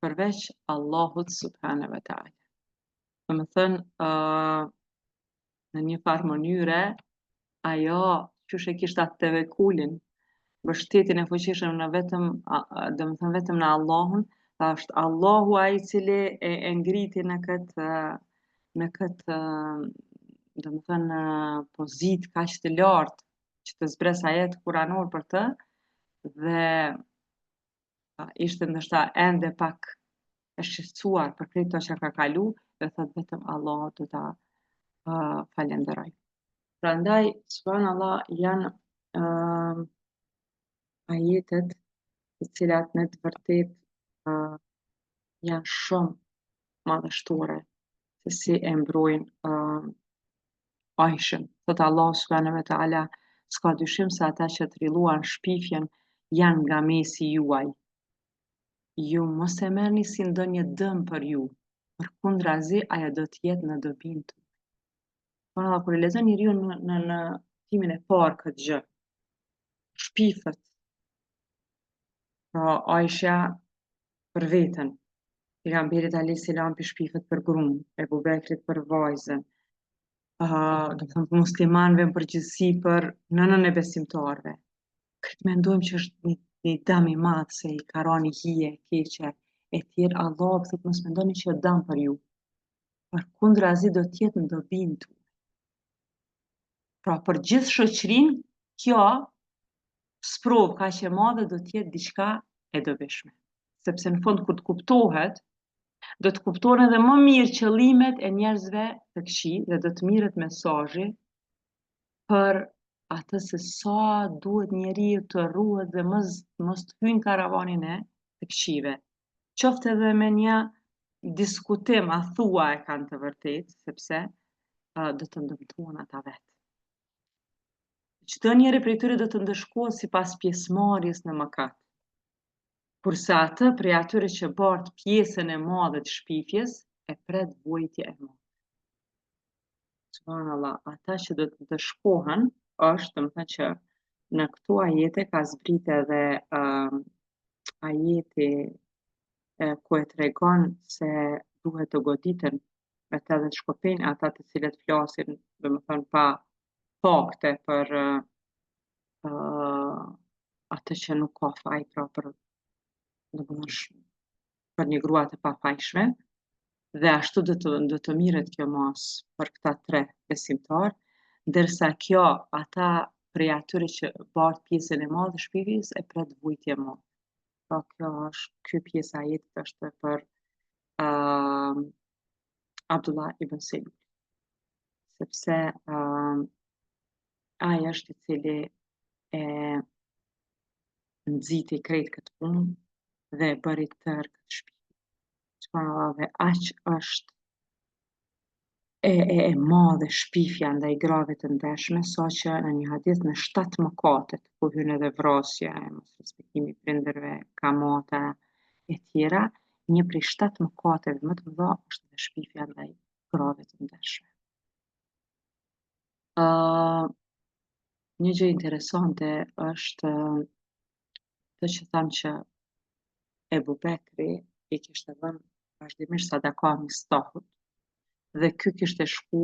përveç Allahut subhanahu wa taala. Domethënë në një farë mënyre ajo qysh e kishte atë tevekulin, mbështetjen e fuqishëm në domethënë vetëm në Allahun, tha është Allahu ai i cili e ngriti në këtë domethënë pozitë kaq të lartë që të zbres ajet kuranor për të dhe ishte ndoshta ende pak e shqetësuar për këtë që ka kalu dhe thot vetëm Allah do ta falenderoj. Prandaj subhanallah janë ajetet të cilat në të vërtet janë shumë madhështore se si e mbrojnë Aishën. Thot Allah subhanahu wa taala, s'ka dyshim se ata që trilluan shpifjen janë nga mesi juaj. Ju mos e merrni si ndonjë dëm për ju, përkundrazi ajo do të jetë në dobin tuaj. Por kur e lexon njeriu në timin e parë këtë gjë, shpifet. Pra Aisha për veten, pejgamberit alayhis salam për shpifet për gruan, Ebu Bekrit për vajzën, do të thënë muslimanëve në përgjithësi për nënën e besimtarëve. Këtë mendojmë që është një dëm i madh se i ka rani hije, keqe, e tjerë Allah thotë mos mendoni që është dëm për ju. Përkundrazi do të jetë në dobin tuaj. Pra për gjithë shoqërinë kjo sprovë kaq e madhe do të jetë diçka e dobishme. Sepse në fund kur të kuptohet, do të kuptohen edhe më mirë qëllimet e njerëzve të këqij dhe do të mirret mesazhi për atë se sa duhet njeriu të ruhet dhe mos të hyjë në karavanin e të këqive. Qoftë edhe me një diskutim, a thua e kanë të vërtetë, sepse do të ndëmtuan ata vetë. Çdo njeri prej tyre do të ndëshkohet sipas pjesëmarrjes në mëkat. Kurse atë prej atyre që bart pjesën e madhe të shpifjes e pret vujtje e madhe. Subhanallah, ata që do të ndëshkohen është domethënë që në këto ajete ka zbrit edhe ajeti ku e tregon se duhet të goditen ata dhe të shkopejnë ata të cilët flasin domethënë pa fakte për atë që nuk ka faj pra për një grua të pafajshme dhe ashtu do të mirret kjo mas për këta tre besimtar, ndërsa kjo ata prej atyre që bart pjesën e madhe shpifjes e pret vujtje më. Pra kjo është ky pjesa e ajetit është për Abdullah ibn Selul. Sepse ai është i cili e nxiti krejt këtë punë dhe e bëri tërë këtë shpifje. Subhanallah, dhe aq është e madhe shpifja ndaj grave të ndershme, saqë në një hadith në 7 mëkatet, ku hyn edhe vrasja, mos respektimi i prindërve, kamata e tjera, një prej 7 mëkateve më të mëdha është edhe shpifja ndaj grave të ndershme. Një gjë interesante është të që thamë që Ebu Bekri i kishte dhënë vazhdimisht sadaka Mistahut dhe ky kishte shku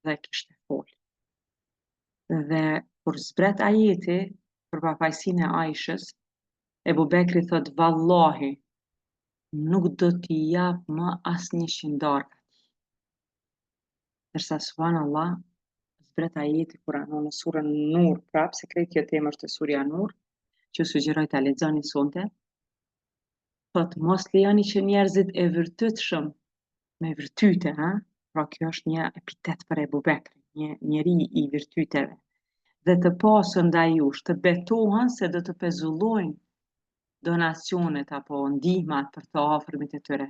dhe kishte fol. Dhe kur zbret ajeti për pafajësinë e Aishës, Ebu Bekri thot vallahi nuk do t'i jap më asnjë qindark atij. Ndërsa subhanallah zbret ajeti kuranor në surën Nur, prap se krejt kjo temë është e surja Nur, që sugjeroj ta lexoni sonte. Thot mos lejoni që njerëzit e vërtetshëm me vërtyte, Pra kjo është një epitet për Ebu Bekrin, një njeri i virtyteve. Dhe të pasur ndaj jush, të betohen se do të pezullojnë donacionet apo ndihmat për të afërmit e tyre,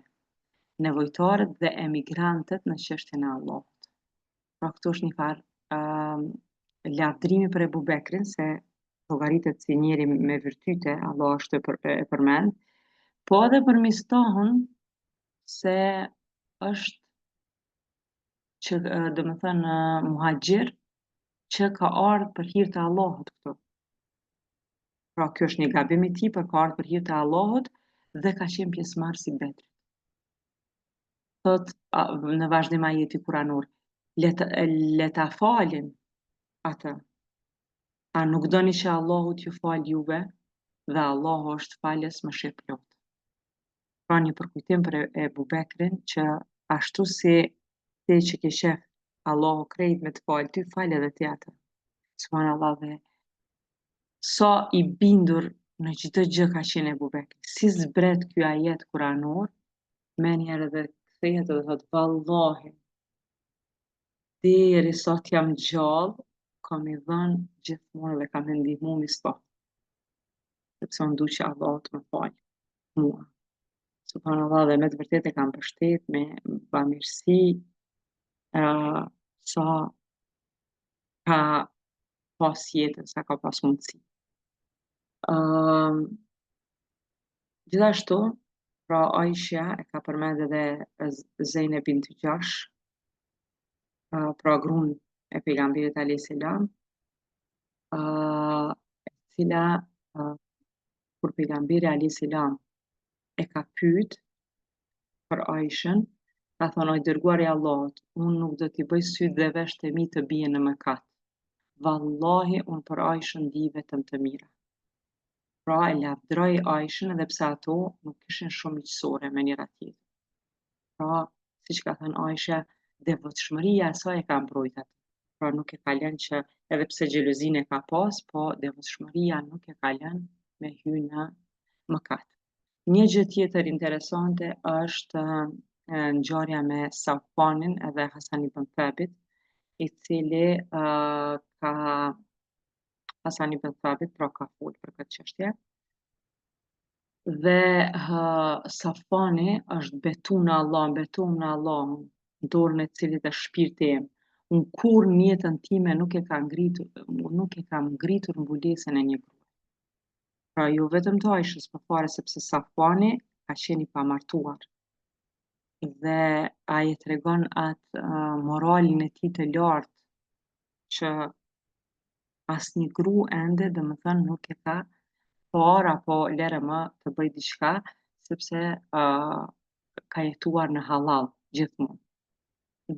nevojtarët dhe emigrantët në çështjen e Allahut. Pra këtu është një farë lavdrimi për Ebu Bekrin, se llogaritet si njeri me virtyte, Allah është e përmend, po edhe për mistohën se është që domethënë muhaxhir që ka ardhur për hir të Allahut këtu. Pra kjo është një gabim i tij, për ka ardhur për hir të Allahut dhe ka qenë pjesëmarrës i Bedrit. Thot në vazhdim ajeti kuranor, le ta falin atë. A nuk doni që Allahu t'ju fal juve dhe Allahu është falës mëshirëplot. Pra një përkujtim për Ebu Bekrin që ashtu si ti që ke shef Allahu krejt me të falë, ty falë edhe ti atë. Subhanallahu, dhe sa i bindur në çdo gjë ka qenë Ebu Bekri. Si zbret ky ajet kuranor, menjëherë edhe kthehet dhe thot vallahi, deri sot jam gjallë, kam i dhënë gjithmonë dhe kam ndihmu misto. Sepse unë du që Allah të më falë mua. Subhanallahu, dhe me të vërtetë e kam mbështet me bamirësi sa ka pas jetën, sa ka pas mundësi. Gjithashtu, pra Aisha e ka përmend edhe Zeynep bint Gjash, pra gruan e pejgamberit alayhis salam, e cila kur pejgamberi alayhis salam e ka pyet për Aishën, ka thonë, oj dërguari i Allahut, unë nuk do t'i bëj sy dhe vesht e mi të bien në mëkat. Vallahi, unë për Aishën di vetëm të mira. Pra e lavdroi Aishën edhe pse ato nuk kishin shumë miqësore me njëra tjetrën. Pra, siç ka thënë Aisha, devotshmëria e saj e ka mbrojtur atë. Pra nuk e ka lënë që edhe pse xhelozinë e ka pas, po devotshmëria nuk e ka lënë me hyrë në mëkat. Një gjë tjetër interesante është ngjarja me Safanin edhe Hasan ibn Thabit, i cili Hasan ibn Thabit pra ka folë për këtë çështje. Dhe Safani është betu në Allah, në dorën e cilit është shpirti im. Unë kur në jetën time nuk e kam ngritur mbulesën e një grua. Pra jo vetëm të Aishës, por fare sepse Safani ka qenë i pamartuar. Dhe ai e tregon atë moralin e tij të lartë që asnjë grua ende, domethënë, nuk e ka parë apo lere më të bëj diçka, sepse ka jetuar në halal gjithmonë.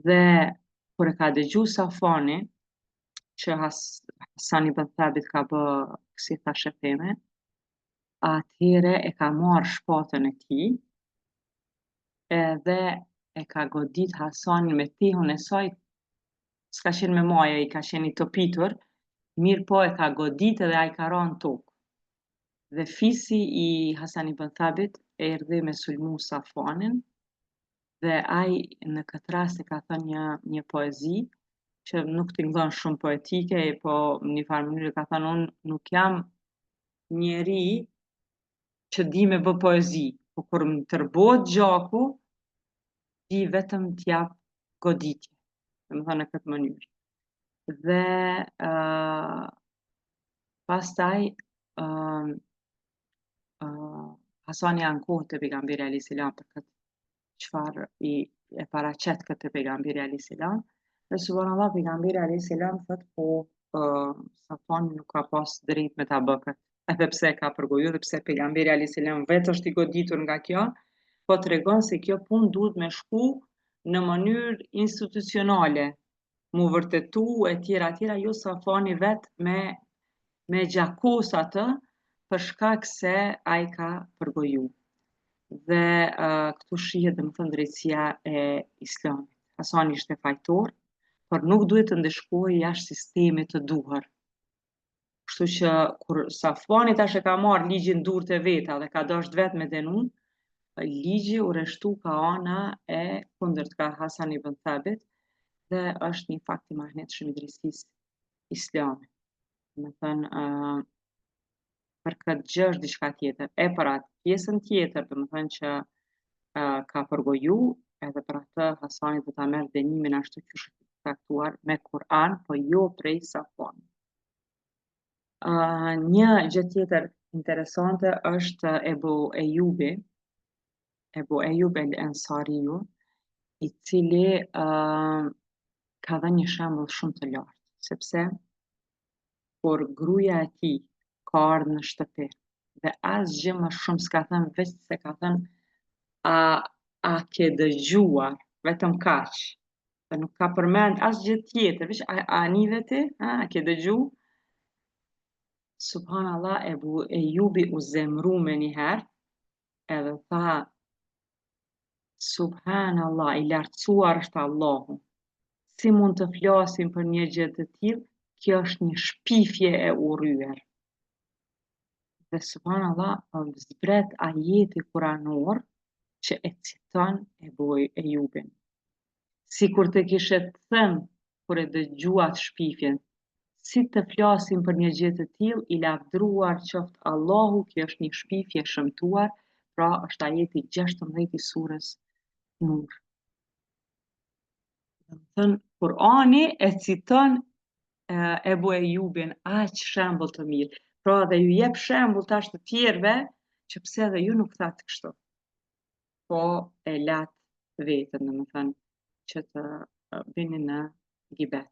Dhe kur e ka dëgju Safani që Hasan ibn Thabit ka bë si thashë theme, atëhere e ka marrë shpatën e tij edhe e ka godit Hasanin me tehun e saj, s'ka qenë me majë, i ka qenë i topitur, mirë po e ka godit edhe ai ka rënë tokë. Dhe fisi i Hasan ibn Thabit erdhi me sulmu Safanin, dhe ai në këtë rast e ka thënë një poezi që nuk tingëllon shumë poetike, po në një farë mënyrë ka thënë, unë nuk jam njeri që di me bë poezi, po kur më tërbohet gjaku, di vetëm t'jap goditje, domethënë në këtë mënyrë. Dhe pastaj Hasani ankohet te pejgamberi alayhis salam për këtë çfarë e paraqet këtë pejgamberi alayhis salam. Dhe subhanallahu, pejgamberi alayhis salam thotë, po Safani nuk ka pas drejt me ta bë këtë. Edhe pse ka përgojuar, edhe pse pejgamberi alayhis salam vetë është i goditur nga kjo, po tregon se kjo punë duhet me shku në mënyrë institucionale, mu vërtetu e tjera, jo Safani vetë me gjakos atë, për shkak se ai ka përgoju. Dhe këtu shihet domethënë drejtësia e Islamit. Hasani ishte fajtor, por nuk duhet të ndeshkohej jashtë sistemit të duhur. Kështu që kur Safani tash e ka marrë ligjin durrët e veta dhe ka dashur vetë me denu, ligji u rreshtu ka ana e kundërt ka Hasan ibn Thabit dhe është një fakt i marrëdhënshëm i drejtësisë islame. Do të thënë për këtë gjë është diçka tjetër. E për atë pjesën tjetër, do të thënë që ka përgoju, edhe për atë Hasani do ta merr dënimin ashtu siç është caktuar me Kur'an, po jo prej Safwanit. Një gjë tjetër interesante është Ebu Ejub el-Ansariu, i cili ka dhënë një shembull shumë të lartë, sepse kur gruaja e tij ka ardhur në shtëpi dhe asgjë më shumë s'ka thënë veç se ka thënë a ke dëgjuar, vetëm kaq. Dhe nuk ka përmend asgjë tjetër, veç a nive ti, a ke dëgju? Subhanallah, Ebu Ejubi u zemru me njëherë, edhe tha, Subhanallah, i lartësuar është Allahu. Si mund të flasim për një gjë të tillë? Kjo është një shpifje e urryer. Dhe subhanallah, zbret ajeti kuranor që e citon Ebu Ejubin. Sikur të kishe thënë kur e dëgjuat shpifjen, si të flasim për një gjë të tillë, i lavdruar qoftë Allahu, kjo është një shpifje shëmtuar, pra është ajeti 16 i surës Nur. Do të thënë, Kurani e citon Ebu Ejubin aq shembull të mirë. Pra dhe ju jep shembull tash të tjerëve që pse edhe ju nuk thatë kështu. Po e latë vetën, domethënë, që të vini në gibet.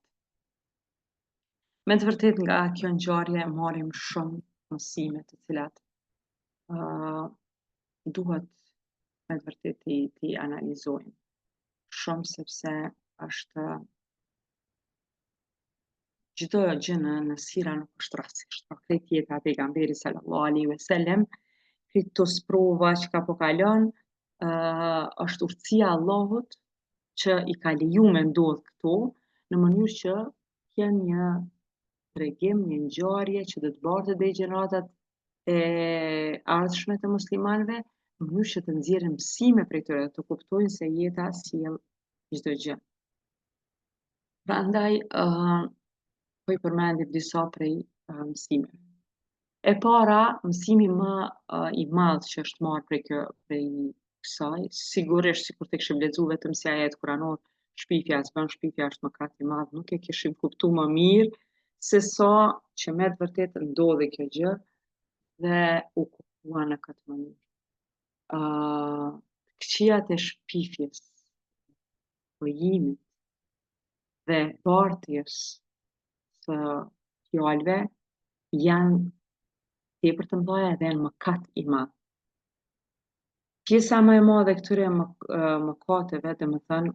Me të vërtet nga kjo ngjarje marrim shumë mësime të cilat duhet me të vërtet t'i analizojmë. Shumë sepse është çdo gjë në sira nuk është rastësisht. Pra krejt jeta e pejgamberit sallallahu alaihi wasallam, këto sprova që ka po kalon, është urtësia e Allahut që i ka leju me ndodh këto në mënyrë që kënë një tregim, një ngjarje që do të bartë deri gjeneratat e ardhshme të muslimanëve, në mënyrë që të nxjerrin mësime prej tyre, të kuptojnë se jeta sjell çdo gjë. Prandaj po i përmendim disa prej mësimeve. E para, mësimi më i madh që është marrë prej kësaj, sigurisht sikur të kishim lexuar vetëm si ajet kuranor, shpifja s'bën, shpifja është mëkat i madh, nuk e kishim kuptuar më mirë se sa që me të vërtetë ndodhi kjo gjë dhe u kuptua në këtë mënyrë. Këqijat e shpifjes, pojimit dhe bartjes së fjalëve janë tepër të mëdha dhe janë mëkat i madh. Pjesa më e madhe e këtyre mëkateve, domethënë,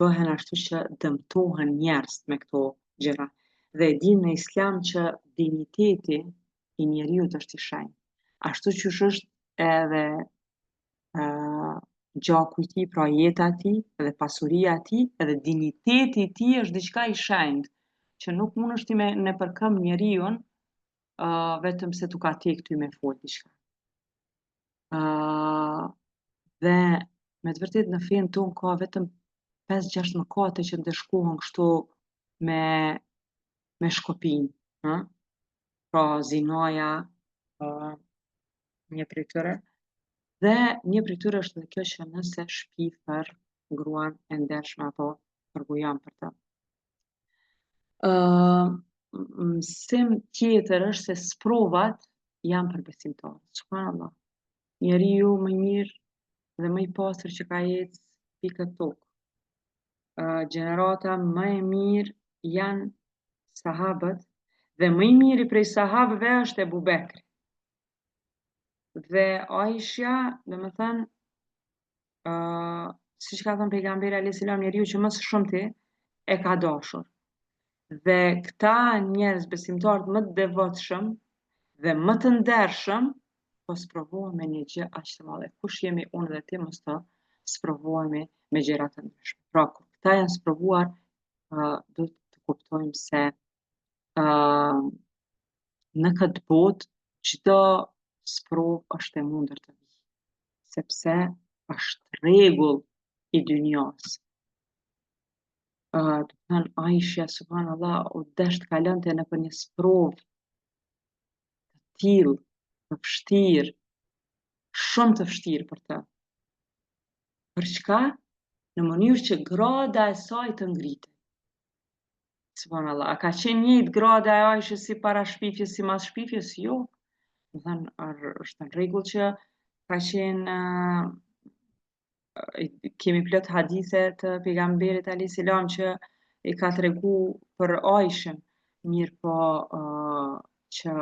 bëhen ashtu që dëmtohen njerëz me këto gjëra. Dhe e dinë në Islam që dinjiteti i njeriut është i shenjtë. Ashtu që është edhe gjaku i tij, pra jeta e tij dhe pasuria e tij, edhe dinjiteti i tij është diçka i shenjtë, që nuk mundesh ti me përkëm njeriun vetëm se tu ka tek ty me fol diçka. Dhe me të vërtet në fen ton ka vetëm 5-6 mëkate që ndeshkohen kështu me shkopin, pra zinaja, një prej tyre, dhe një prej tyre është edhe kjo që nëse shpif për gruan e ndershme apo përgojon për të. Mësim tjetër është se sprovat janë për besimtarët. Subhanallah. Njeriu më i mirë dhe më i pastër që ka ecë mbi këtë tokë. Gjenerata më e mirë janë sahabët dhe më i miri prej sahabëve është Ebu Bekri. Dhe Aisha, domethënë, siç ka thënë pejgamberi alayhis salam, njeriu që më së shumti e ka dashur. Dhe këta njerëz besimtarët më të devotshëm dhe më të ndershëm po sprovohen me një gjë aq të madhe. Kush jemi unë dhe ti mos të sprovohemi me gjëra të ndryshme. Pra, kur këta janë sprovuar, do të kuptojmë se në këtë botë çdo sprovë është e mundër të vijë, sepse është rregull i dynjas. Do të thënë Aisha, subhanallah, u desh të kalonte nëpër një sprovë të tillë, të vështirë, shumë të vështirë për të. Për çka? Në mënyrë që grada e saj të ngritej. Subhanallah, a ka qenë njëjtë grada e Aishës si para shpifjes, si mas shpifjes? Jo. Do të thënë, është në rregull që ka qenë kemi plot hadithe të pejgamberit alayhis salam që i ka tregu për Aishën, mirë po që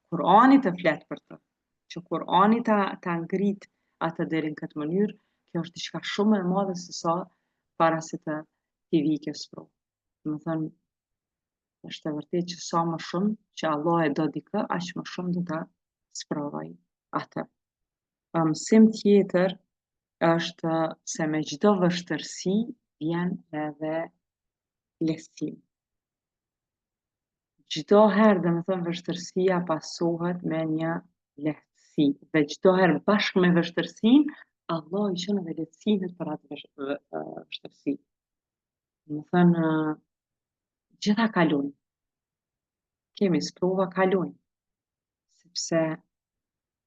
Kur'ani të flet për të, që Kur'ani ta ngrit atë deri në këtë mënyrë, kjo është diçka shumë e madhe se sa para se të t'i vijë kjo sprovë. Domethënë, është e vërtetë që sa më shumë që Allah e do dikë, aq më shumë do ta sprovoj atë. Mësim tjetër është se me çdo vështirësi vjen edhe lehtësim. Çdo herë, domethënë, vështirësia pasohet me një lehtësi. Dhe çdo herë bashkë me vështirësinë, Allah i çon edhe lehtësimet për atë vështirësi. Domethënë, gjitha kalojnë. Kemi sprova, kalojnë. Sepse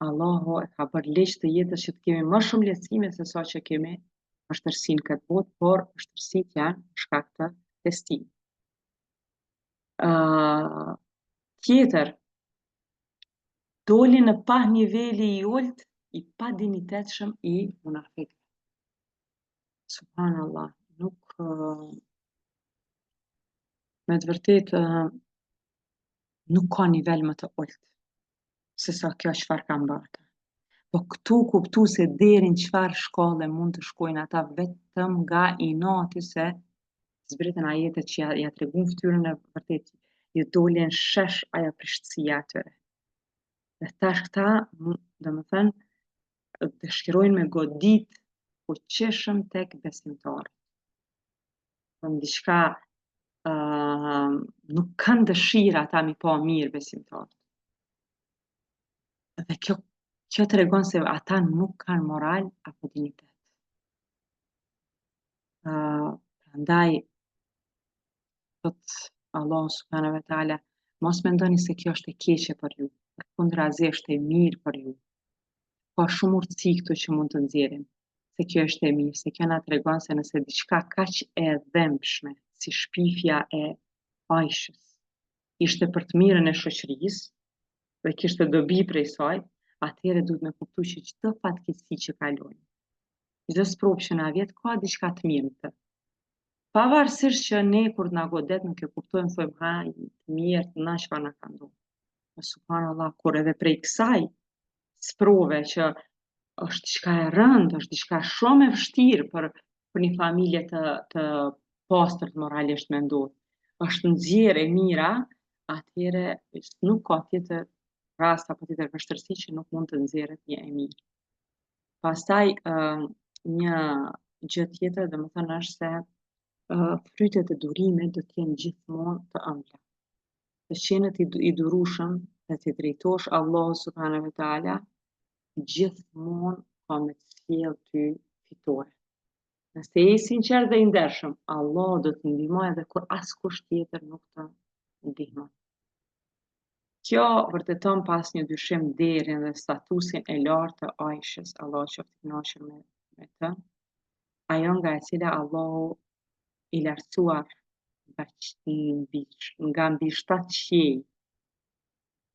Allahu e ka bërë ligj të jetës që të kemi më shumë lehtësime se sa që kemi vështirësinë këtë botë, por vështirësitë janë shkak të testimit. Tjetër, doli në pa niveli i ulët i pa dinjitetshëm i munafikëve. Subhanallah, me të vërtetë nuk ka nivel më të ulët se sa kjo çfarë ka mbarë. Po këtu kuptu se deri në çfarë shkolle mund të shkojnë ata vetëm nga inati se zbritën ajetet që ja tregun fytyrën e vërtetë, ju dolin shesh ajo prishtësia atyre. Dhe tash këta, domethënë, dëshirojnë me godit fuqishëm tek besimtarët. Në diçka nuk kanë dëshira ata mi pa mirë besimtarët. Dhe kjo tregon se ata nuk kanë moral apo dinjitet. Prandaj thot Allah subhanahu wa taala, mos mendoni se kjo është e keqe për ju, përkundrazi është e mirë për ju. Ka shumë urtësi këtu që mund të nxjerrim, se kjo është e mirë, se kjo na tregon se nëse diçka kaq e dhëmshme si shpifja e Aishës ishte për të mirën e shoqërisë dhe kishte dobi prej saj, atëherë duhet me kuptu që çdo fatkeqësi që kalojnë, çdo sprovë që na vjet ka diçka të mirë në të. Pavarësisht që ne kur na godet nuk e kuptojmë, thojmë të mirë, na çfarë na ka ndodhur. Subhanallah, kur edhe prej kësaj sprove që është diçka e rëndë, është diçka shumë e vështirë për një familje të pastërt moralisht me ndodhë, është nxjerrë e mira, atëherë nuk ka tjetër rast apo tjetër vështirësi që nuk mund të nxjerret një e mirë. Pastaj një gjë tjetër, domethënë, është se frytet e durimit do të jenë gjithmonë të ëmbla. Të qenët i durueshëm dhe të drejtosh Allahu subhanahu wa taala, gjithmonë ka me të sjellë ty fitore. Nëse je i sinqert dhe i ndershëm, Allah do të ndihmojë edhe kur askush tjetër nuk të ndihmon. Kjo vërteton pas një dyshim derën dhe statusin e lartë të Aishës, Allah qoftë i kënaqur me të, ajo nga e cila Allahu i lartësuar nga mbi 7 qiej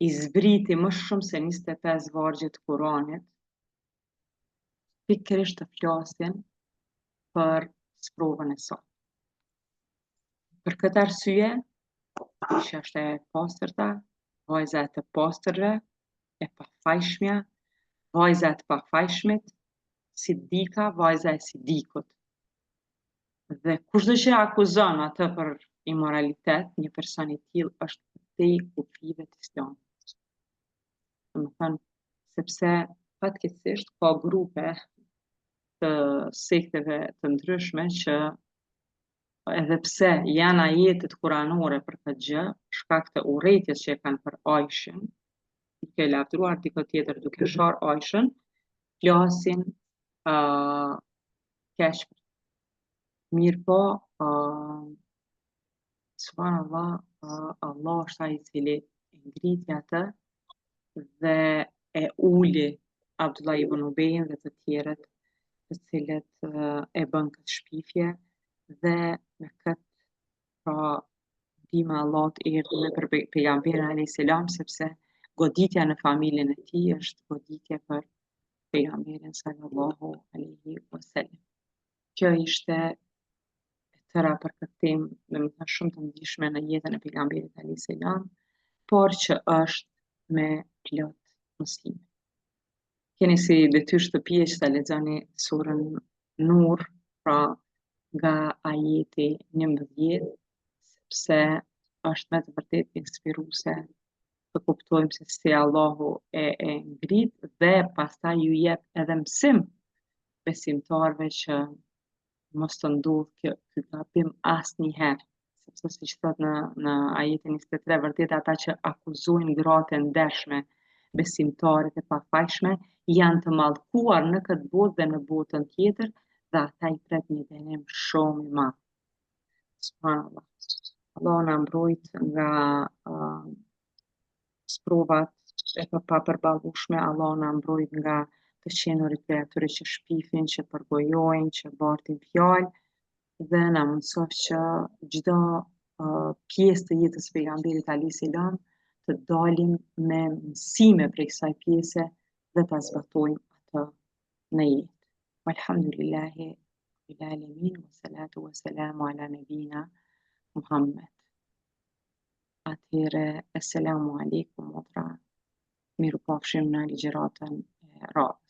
i zbriti më shumë se 25 vargje të Kuranit, pikërisht të flasin për sprovën e saj. Për këtë arsye, që është e pastërta, vajza e të pastërve, e pafajshmja, vajza e të pafajshmit, Sidika, vajza e Sidikut. Dhe kushdo që akuzon atë për imoralitet, një person i tillë është te kufive të Islamit. Domethënë, sepse fatkeqësisht ka grupe të sekteve të ndryshme që edhe pse janë ajetet kuranore për këtë gjë, shkak të urrëties që e kanë për Aishën, i duke lavdruar dikë tjetër, duke sharë ajshën, flasin keq. Mirë po, subhanallah, Allah është ai i cili e ngriti atë dhe e uli Abdullah ibn Ubejin dhe të tjerët të cilët e bën këtë shpifje dhe me këtë pra ndihma e Allahut erdhi me për pejgamberin alayhis salam sepse goditja në familjen e tij është goditje për pejgamberin sallallahu alaihi wasallam. Kjo ishte e tëra për këtë temë, domethënë shumë të ndihshme në jetën e pejgamberit alayhis salam, por që është me plot muslime. Keni si detyrë shtëpie që ta lexoni surën Nur, pra nga ajeti 11, sepse është me të vërtetë inspiruese të kuptojmë se si Allahu e ngrit dhe pastaj ju jep edhe mësim besimtarve që mos të ndodhë ky gabim asnjëherë, sepse siç thot në ajetin 23, vërtet ata që akuzojnë gratë e ndershme, besimtarët e pafajshme, janë të mallkuar në këtë botë dhe në botën tjetër, dhe ata i pret një dënim shumë i madh. Subhanallah. Allah na mbrojt nga sprovat e papërballshme, Allah na mbrojt nga të qenurit prej atyre që shpifin, që përgojojnë, që bartin fjalë dhe na mësof që çdo pjesë të jetës së pejgamberit alayhis salam të dalim me mësime prej kësaj pjese dhe ta zbatojmë atë në jetë. Walhamdulillahi rabbil alamin, wassalatu wassalamu ala nabina Muhammed. Atëherë, assalamu alaikum motra, miru pafshim në ligjëratën e radhës.